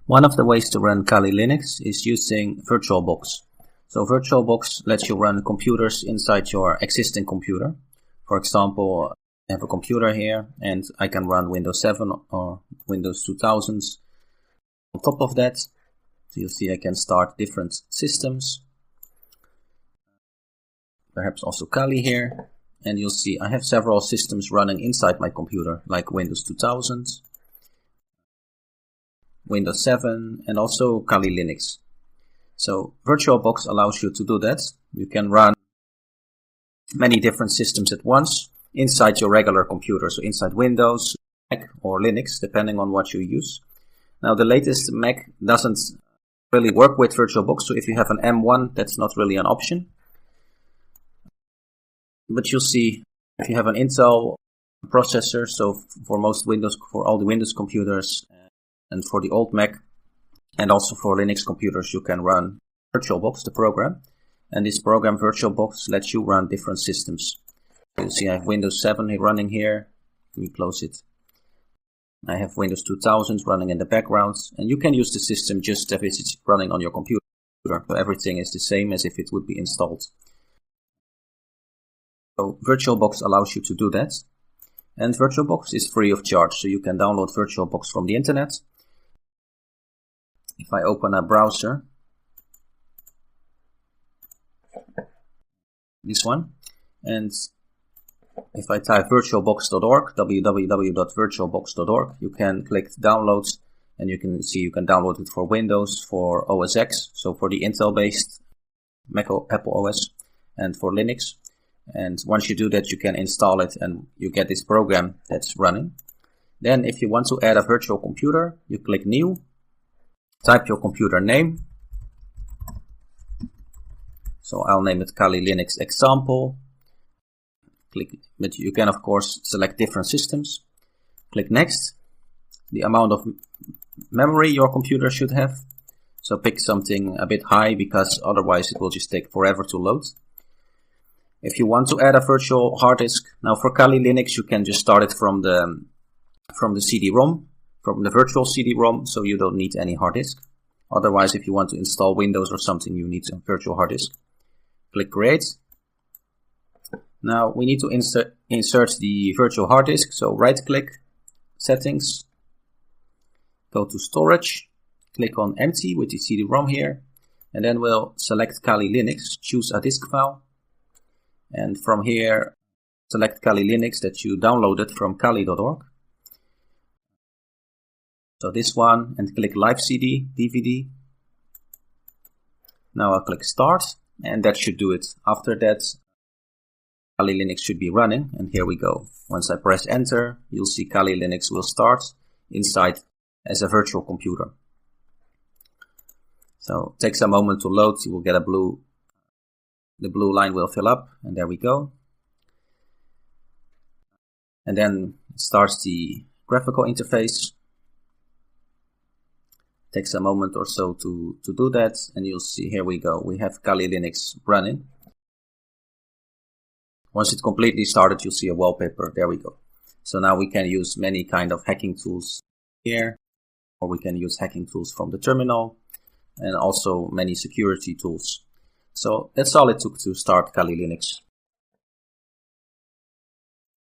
One of the ways to run Kali Linux is using VirtualBox. So VirtualBox lets you run computers inside your existing computer. For example, I have a computer here and I can run Windows 7 or Windows 2000 on top of that. So you'll see I can start different systems. Perhaps also Kali here. And you'll see I have several systems running inside my computer, like Windows 2000, Windows 7, and also Kali Linux. So VirtualBox allows you to do that. You can run many different systems at once inside your regular computer. So inside Windows, Mac, or Linux, depending on what you use. Now the latest Mac doesn't really work with VirtualBox. So if you have an M1, that's not really an option. But you'll see if you have an Intel processor, so for all the Windows computers and for the old Mac and also for Linux computers, you can run VirtualBox, the program. And this program VirtualBox lets you run different systems. You'll see I have Windows 7 running here. Let me close it. I have Windows 2000 running in the background, and you can use the system just as it's running on your computer. So everything is the same as if it would be installed. So VirtualBox allows you to do that. And VirtualBox is free of charge, so you can download VirtualBox from the internet. If I open a browser, this one, and if I type virtualbox.org, www.virtualbox.org, you can click downloads, and you can see you can download it for Windows, for OS X, so for the Intel-based Apple OS, and for Linux. And once you do that, you can install it and you get this program that's running. Then if you want to add a virtual computer, you click New, type your computer name. So I'll name it Kali Linux Example. But you can of course select different systems. Click Next. The amount of memory your computer should have. So pick something a bit high because otherwise it will just take forever to load. If you want to add a virtual hard disk, now for Kali Linux you can just start it from the CD-ROM, from the virtual CD-ROM, so you don't need any hard disk. Otherwise, if you want to install Windows or something, you need a virtual hard disk. Click Create. Now we need to insert the virtual hard disk, so right-click, Settings, go to Storage, click on Empty with the CD-ROM here, and then we'll select Kali Linux, choose a disk file. And from here, select Kali Linux that you downloaded from kali.org. So this one, and click Live CD, DVD. Now I'll click Start, and that should do it. After that, Kali Linux should be running, and here we go. Once I press Enter, you'll see Kali Linux will start inside as a virtual computer. So it takes a moment to load. You will get the blue line will fill up, and there we go. And then it starts the graphical interface. It takes a moment or so to do that, and you'll see, here we go. We have Kali Linux running. Once it's completely started, you'll see a wallpaper. There we go. So now we can use many kind of hacking tools here, or we can use hacking tools from the terminal, and also many security tools. So that's all it took to start Kali Linux.